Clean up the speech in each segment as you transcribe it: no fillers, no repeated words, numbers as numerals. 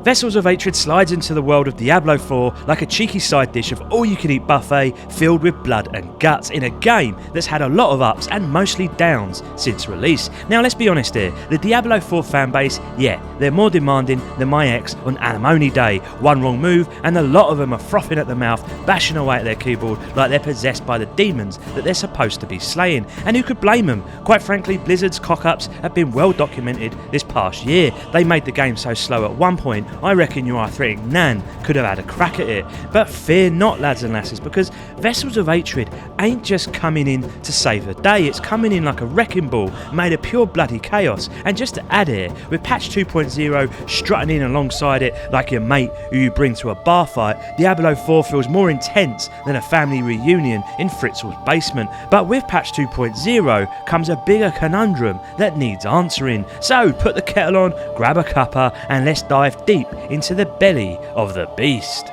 Vessels of Hatred slides into the world of Diablo 4 like a cheeky side dish of all-you-can-eat buffet filled with blood and guts in a game that's had a lot of ups and mostly downs since release. Now let's be honest here, the Diablo 4 fanbase, yeah, they're more demanding than my ex on Alimony Day. One wrong move and a lot of them are frothing at the mouth, bashing away at their keyboard like they're possessed by the demons that they're supposed to be slaying. And who could blame them? Quite frankly, Blizzard's cock-ups have been well documented this past year. They made the game so slow at one point, I reckon your arthritic nan could have had a crack at it. But fear not, lads and lasses, because Vessels of Hatred ain't just coming in to save the day, it's coming in like a wrecking ball made of pure bloody chaos. And just to add here, with patch 2.0 strutting in alongside it like your mate who you bring to a bar fight, Diablo 4 feels more intense than a family reunion in Fritzl's basement. But with patch 2.0 comes a bigger conundrum that needs answering. So put the kettle on, grab a cuppa, and let's dive deep into the belly of the beast.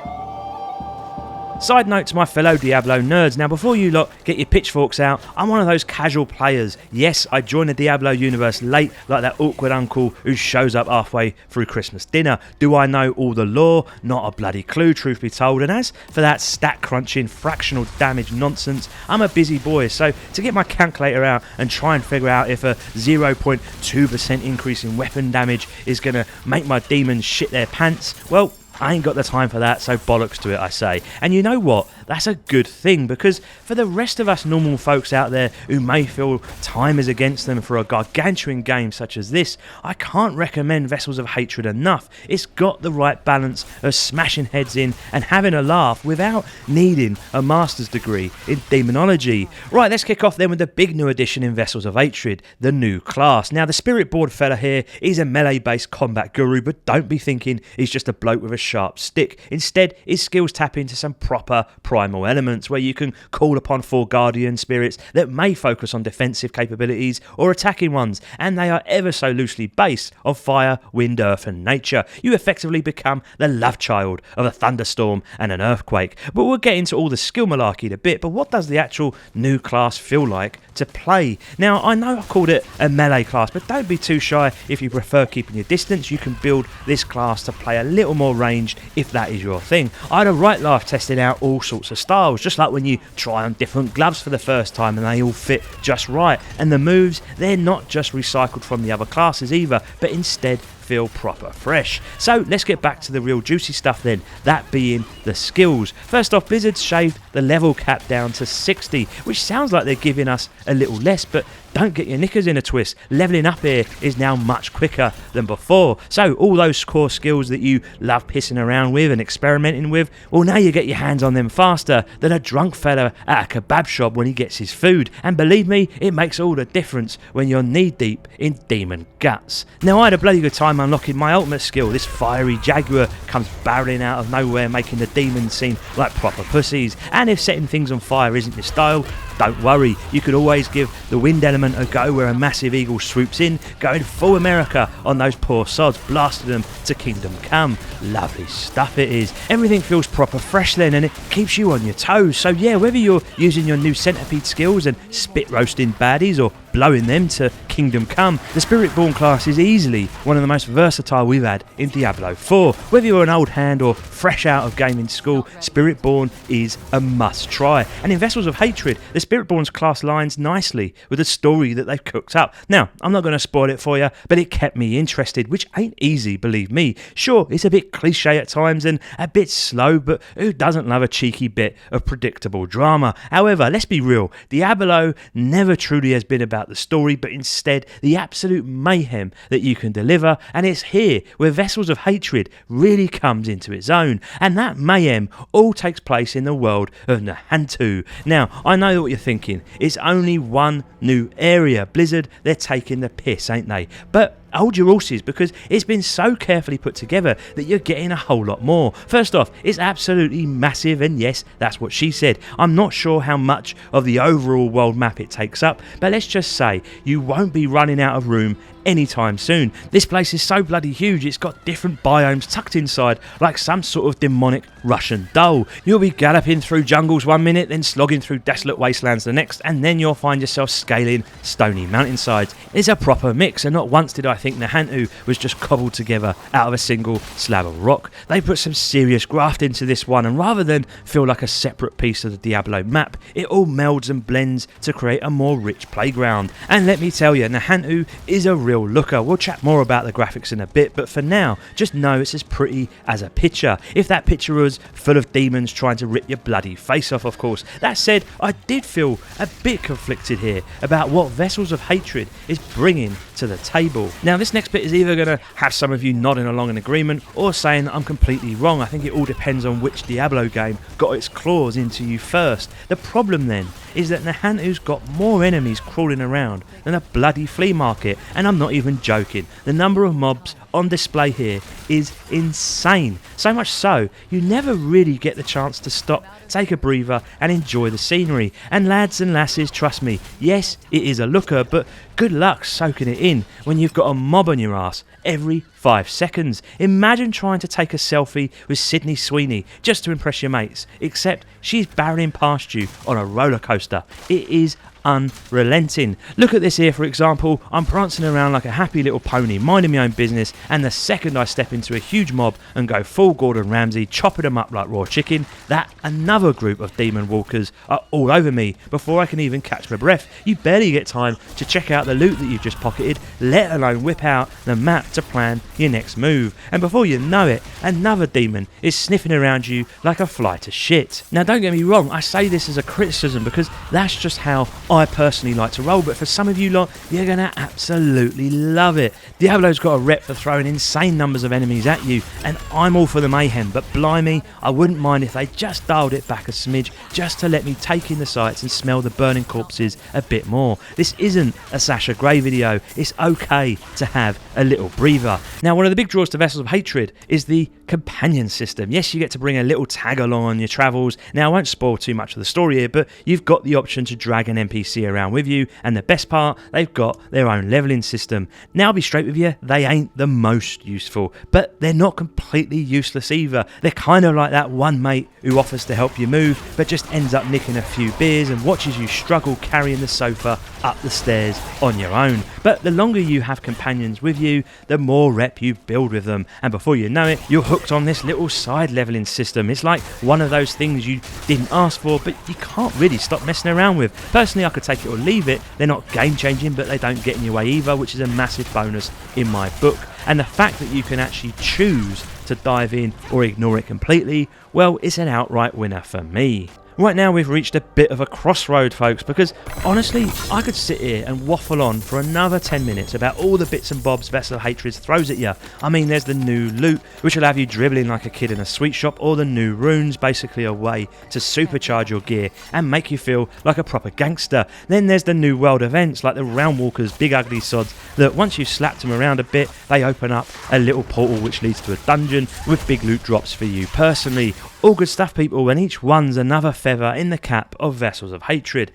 Side note to my fellow Diablo nerds, now before you lot get your pitchforks out, I'm one of those casual players. Yes, I joined the Diablo universe late, like that awkward uncle who shows up halfway through Christmas dinner. Do I know all the lore? Not a bloody clue, truth be told. And as for that stat crunching, fractional damage nonsense, I'm a busy boy, so to get my calculator out and try and figure out if a 0.2% increase in weapon damage is going to make my demons shit their pants, well, I ain't got the time for that, so bollocks to it, I say. And you know what? That's a good thing, because for the rest of us normal folks out there who may feel time is against them for a gargantuan game such as this, I can't recommend Vessels of Hatred enough. It's got the right balance of smashing heads in and having a laugh without needing a master's degree in demonology. Right, let's kick off then with the big new addition in Vessels of Hatred, the new class. Now, the Spiritborn fella here is a melee-based combat guru, but don't be thinking he's just a bloke with a sharp stick. Instead, his skills tap into some proper primal elements where you can call upon 4 guardian spirits that may focus on defensive capabilities or attacking ones, and they are ever so loosely based on fire, wind, earth and nature. You effectively become the love child of a thunderstorm and an earthquake. But we'll get into all the skill malarkey in a bit, but what does the actual new class feel like to play? Now, I know I called it a melee class, but don't be too shy. If you prefer keeping your distance, you can build this class to play a little more ranged if that is your thing. I had a right laugh testing out all sorts of styles, just like when you try on different gloves for the first time and they all fit just right. And the moves, they're not just recycled from the other classes either, but instead feel proper fresh. So let's get back to the real juicy stuff then, that being the skills. First off, Blizzard's shaved the level cap down to 60, which sounds like they're giving us a little less, but don't get your knickers in a twist. Leveling up here is now much quicker than before. So all those core skills that you love pissing around with and experimenting with, well, now you get your hands on them faster than a drunk fella at a kebab shop when he gets his food. And believe me, it makes all the difference when you're knee deep in demon guts. Now, I had a bloody good time unlocking my ultimate skill. This fiery jaguar comes barreling out of nowhere, making the demons seem like proper pussies. And if setting things on fire isn't your style, don't worry, you could always give the wind element a go where a massive eagle swoops in, going full America on those poor sods, blasting them to kingdom come. Lovely stuff it is. Everything feels proper fresh then, and it keeps you on your toes. So yeah, whether you're using your new centipede skills and spit roasting baddies or blowing them to kingdom come, the Spiritborn class is easily one of the most versatile we've had in Diablo 4. Whether you're an old hand or fresh out of gaming school, Spiritborn is a must try. And in Vessels of Hatred, the Spiritborn's class lines nicely with the story that they've cooked up. Now, I'm not going to spoil it for you, but it kept me interested, which ain't easy, believe me. Sure, it's a bit cliche at times and a bit slow, but who doesn't love a cheeky bit of predictable drama? However, let's be real, Diablo never truly has been about the story, but instead the absolute mayhem that you can deliver, and it's here where Vessels of Hatred really comes into its own, and that mayhem all takes place in the world of Nuhantu. Now, I know what you're thinking, it's only one new area. Blizzard, they're taking the piss, ain't they? But hold your horses, because it's been so carefully put together that you're getting a whole lot more. First off, it's absolutely massive, and yes, that's what she said. I'm not sure how much of the overall world map it takes up, but let's just say you won't be running out of room anytime soon. This place is so bloody huge, it's got different biomes tucked inside like some sort of demonic Russian doll. You'll be galloping through jungles one minute, then slogging through desolate wastelands the next, and then you'll find yourself scaling stony mountainsides. It's a proper mix, and not once did I think Nuhantu was just cobbled together out of a single slab of rock. They put some serious graft into this one, and rather than feel like a separate piece of the Diablo map, it all melds and blends to create a more rich playground. And let me tell you, Nuhantu is a real looker. We'll chat more about the graphics in a bit, but for now, just know it's as pretty as a picture. If that picture was full of demons trying to rip your bloody face off, of course. That said, I did feel a bit conflicted here about what Vessels of Hatred is bringing to the table. Now, this next bit is either going to have some of you nodding along in agreement or saying that I'm completely wrong. I think it all depends on which Diablo game got its claws into you first. The problem then is that Nuhantu's got more enemies crawling around than a bloody flea market, and I'm not even joking. The number of mobs on display here is insane. So much so, you never really get the chance to stop, take a breather and enjoy the scenery. And lads and lasses, trust me, yes, it is a looker, but good luck soaking it in when you've got a mob on your ass every 5 seconds. Imagine trying to take a selfie with Sydney Sweeney just to impress your mates, except she's barreling past you on a roller coaster. It is unrelenting. Look at this here, for example. I'm prancing around like a happy little pony, minding my own business, and the second I step into a huge mob and go full Gordon Ramsay, chopping them up like raw chicken, that another group of demon walkers are all over me before I can even catch my breath. You barely get time to check out the loot that you've just pocketed, let alone whip out the map to plan your next move. And before you know it, another demon is sniffing around you like a fly to shit. Now, don't get me wrong, I say this as a criticism because that's just how I personally like to roll, but for some of you lot, you're going to absolutely love it. Diablo's got a rep for throwing insane numbers of enemies at you, and I'm all for the mayhem, but blimey, I wouldn't mind if they just dialed it back a smidge, just to let me take in the sights and smell the burning corpses a bit more. This isn't a Sasha Grey video, it's okay to have a little breather. Now, one of the big draws to Vessels of Hatred is the companion system. Yes, you get to bring a little tag along on your travels. Now, I won't spoil too much of the story here, but you've got the option to drag an NPC around with you, and the best part, they've got their own leveling system. Now, I'll be straight with you, they ain't the most useful, but they're not completely useless either. They're kind of like that one mate who offers to help you move, but just ends up nicking a few beers and watches you struggle carrying the sofa up the stairs on your own. But the longer you have companions with you, the more rep you build with them, and before you know it, you're hooked on this little side leveling system. It's like one of those things you didn't ask for, but you can't really stop messing around with. Personally, I could take it or leave it. They're not game changing, but they don't get in your way either, which is a massive bonus in my book. And the fact that you can actually choose to dive in or ignore it completely, well, it's an outright winner for me. Right now we've reached a bit of a crossroad, folks, because honestly, I could sit here and waffle on for another 10 minutes about all the bits and bobs Vessel of Hatred throws at you. I mean, there's the new loot, which will have you dribbling like a kid in a sweet shop, or the new runes, basically a way to supercharge your gear and make you feel like a proper gangster. Then there's the new world events, like the Round Walkers, big ugly sods, that once you've slapped them around a bit, they open up a little portal which leads to a dungeon with big loot drops for you personally. All good stuff, people, and each one's another feather in the cap of Vessels of Hatred.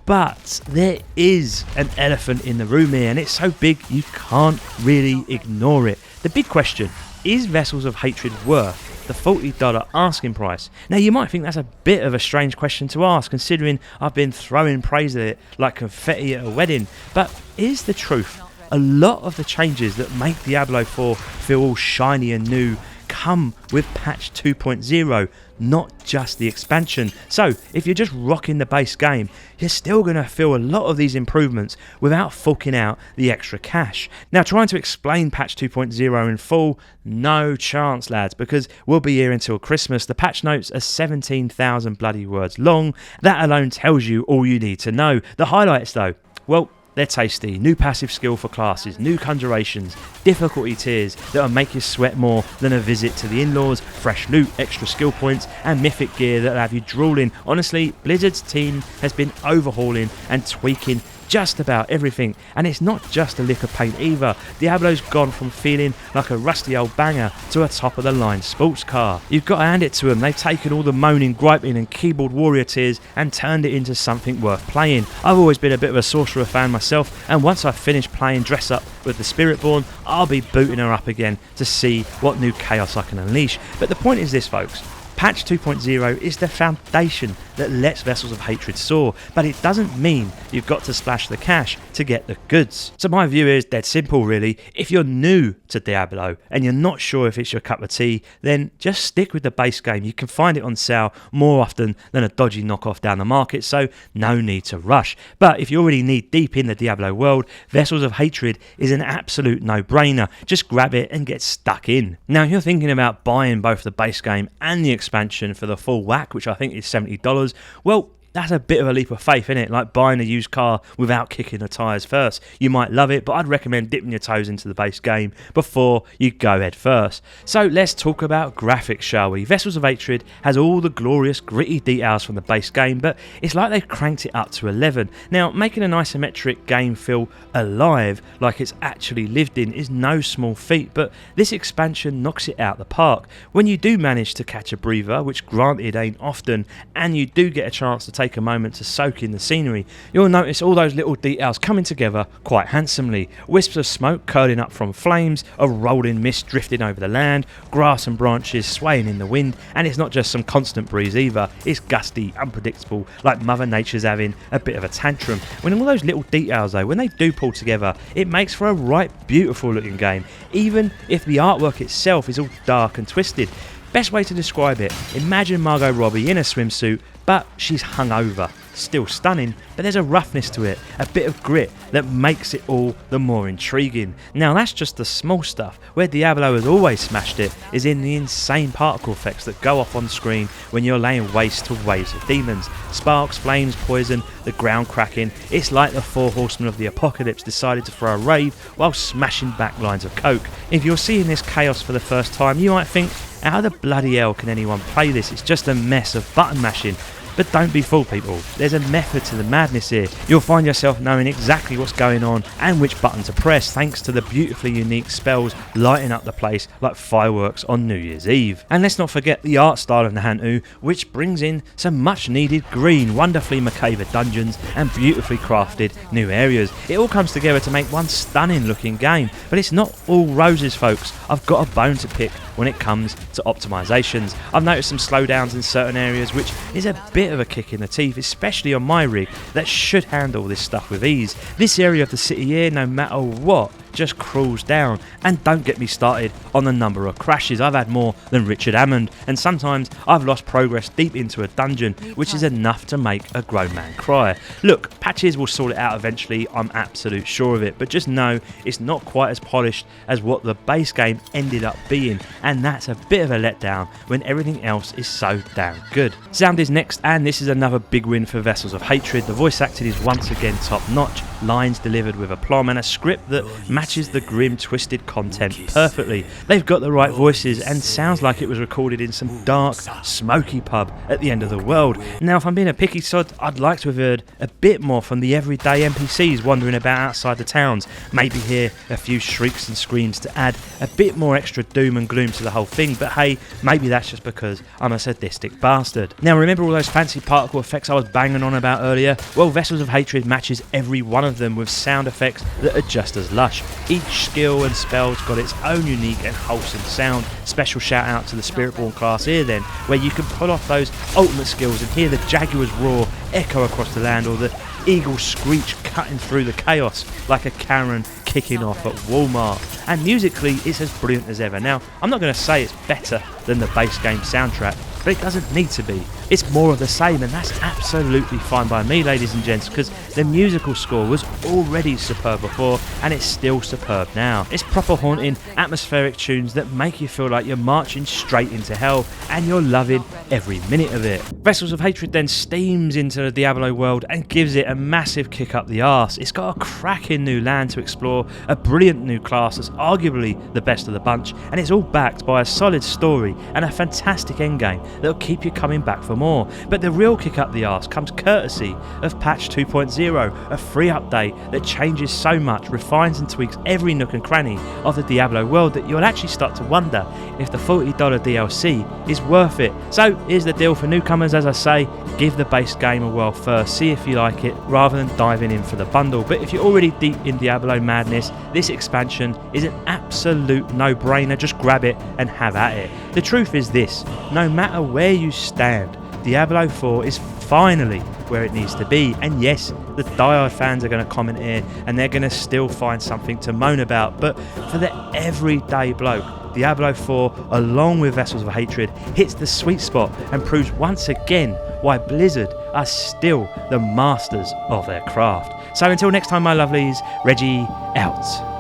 But there is an elephant in the room here, and it's so big you can't really ignore it. The big question, is Vessels of Hatred worth the $40 asking price? Now, you might think that's a bit of a strange question to ask, considering I've been throwing praise at it like confetti at a wedding. But here's the truth. A lot of the changes that make Diablo 4 feel all shiny and new come with patch 2.0, not just the expansion. So if you're just rocking the base game, you're still going to feel a lot of these improvements without forking out the extra cash. Now, trying to explain patch 2.0 in full, no chance, lads, because we'll be here until Christmas. The patch notes are 17,000 bloody words long. That alone tells you all you need to know. The highlights though, well, they're tasty. New passive skill for classes, new conjurations, difficulty tiers that'll make you sweat more than a visit to the in-laws, fresh loot, extra skill points, and mythic gear that'll have you drooling. Honestly, Blizzard's team has been overhauling and tweaking just about everything, and it's not just a lick of paint either. Diablo's gone from feeling like a rusty old banger to a top of the line sports car. You've got to hand it to them, they've taken all the moaning, griping and keyboard warrior tears and turned it into something worth playing. I've always been a bit of a Sorcerer fan myself, and once I finish playing dress up with the Spiritborn, I'll be booting her up again to see what new chaos I can unleash. But the point is this, folks. Patch 2.0 is the foundation that lets Vessels of Hatred soar, but it doesn't mean you've got to splash the cash to get the goods. So my view is dead simple really. If you're new to Diablo and you're not sure if it's your cup of tea, then just stick with the base game. You can find it on sale more often than a dodgy knockoff down the market, so no need to rush. But if you already knee deep in the Diablo world, Vessels of Hatred is an absolute no-brainer. Just grab it and get stuck in. Now if you're thinking about buying both the base game and the expansion for the full whack, which I think is $70, well, that's a bit of a leap of faith, isn't it? Like buying a used car without kicking the tyres first. You might love it, but I'd recommend dipping your toes into the base game before you go head first. So let's talk about graphics, shall we? Vessels of Hatred has all the glorious gritty details from the base game, but it's like they've cranked it up to 11. Now, making an isometric game feel alive, like it's actually lived in, is no small feat, but this expansion knocks it out the park. When you do manage to catch a breather, which granted ain't often, and you do get a chance to take a moment to soak in the scenery, you'll notice all those little details coming together quite handsomely. Wisps of smoke curling up from flames, a rolling mist drifting over the land, grass and branches swaying in the wind, and it's not just some constant breeze either, it's gusty, unpredictable, like Mother Nature's having a bit of a tantrum. When all those little details though, when they do pull together, it makes for a right beautiful looking game, even if the artwork itself is all dark and twisted. Best way to describe it, imagine Margot Robbie in a swimsuit, but she's hungover. Still stunning, but there's a roughness to it, a bit of grit that makes it all the more intriguing. Now that's just the small stuff. Where Diablo has always smashed it is in the insane particle effects that go off on screen when you're laying waste to waves of demons. Sparks, flames, poison, the ground cracking. It's like the four horsemen of the apocalypse decided to throw a rave while smashing back lines of coke. If you're seeing this chaos for the first time, you might think, how the bloody hell can anyone play this? It's just a mess of button mashing. But don't be fooled, people. There's a method to the madness here. You'll find yourself knowing exactly what's going on and which button to press thanks to the beautifully unique spells lighting up the place like fireworks on New Year's Eve. And let's not forget the art style of Nuhantu, which brings in some much needed green, wonderfully macabre dungeons and beautifully crafted new areas. It all comes together to make one stunning looking game, but it's not all roses, folks. I've got a bone to pick when it comes to optimizations. I've noticed some slowdowns in certain areas, which is a bit of a kick in the teeth, especially on my rig that should handle this stuff with ease. This area of the city here, no matter what, just crawls down, and don't get me started on the number of crashes. I've had more than Richard Hammond, and sometimes I've lost progress deep into a dungeon, which is enough to make a grown man cry. Look, patches will sort it out eventually, I'm absolute sure of it, but just know it's not quite as polished as what the base game ended up being, and that's a bit of a letdown when everything else is so damn good. Sound is next, and this is another big win for Vessels of Hatred. The voice acting is once again top notch, lines delivered with aplomb, and a script that matches the grim, twisted content perfectly. They've got the right voices and sounds like it was recorded in some dark, smoky pub at the end of the world. Now, if I'm being a picky sod, I'd like to have heard a bit more from the everyday NPCs wandering about outside the towns. Maybe hear a few shrieks and screams to add a bit more extra doom and gloom to the whole thing, but hey, maybe that's just because I'm a sadistic bastard. Now, remember all those fancy particle effects I was banging on about earlier? Well, Vessels of Hatred matches every one of them with sound effects that are just as lush. Each skill and spell's got its own unique and wholesome sound. Special shout out to the Spiritborn class here then, where you can pull off those ultimate skills and hear the jaguar's roar echo across the land, or the eagle screech cutting through the chaos like a Karen kicking off at Walmart. And musically, it's as brilliant as ever. Now, I'm not going to say it's better than the base game soundtrack, but it doesn't need to be. It's more of the same, and that's absolutely fine by me, ladies and gents, because the musical score was already superb before, and it's still superb now. It's proper haunting, atmospheric tunes that make you feel like you're marching straight into hell, and you're loving every minute of it. Vessels of Hatred then steams into the Diablo world and gives it a massive kick up the arse. It's got a cracking new land to explore, a brilliant new class that's arguably the best of the bunch, and it's all backed by a solid story and a fantastic endgame that'll keep you coming back for more. But the real kick up the arse comes courtesy of patch 2.0, a free update that changes so much, refines and tweaks every nook and cranny of the Diablo world that you'll actually start to wonder if the $40 DLC is worth it. So here's the deal for newcomers, as I say, give the base game a whirl first, see if you like it, rather than diving in for the bundle. But if you're already deep in Diablo madness, this expansion is an absolute no-brainer. Just grab it and have at it. The truth is this, no matter where you stand, Diablo 4 is finally where it needs to be. And yes, the diehard fans are going to comment here and they're going to still find something to moan about, but for the everyday bloke, Diablo 4, along with Vessels of Hatred, hits the sweet spot and proves once again why Blizzard are still the masters of their craft. So until next time, my lovelies, Reggie out.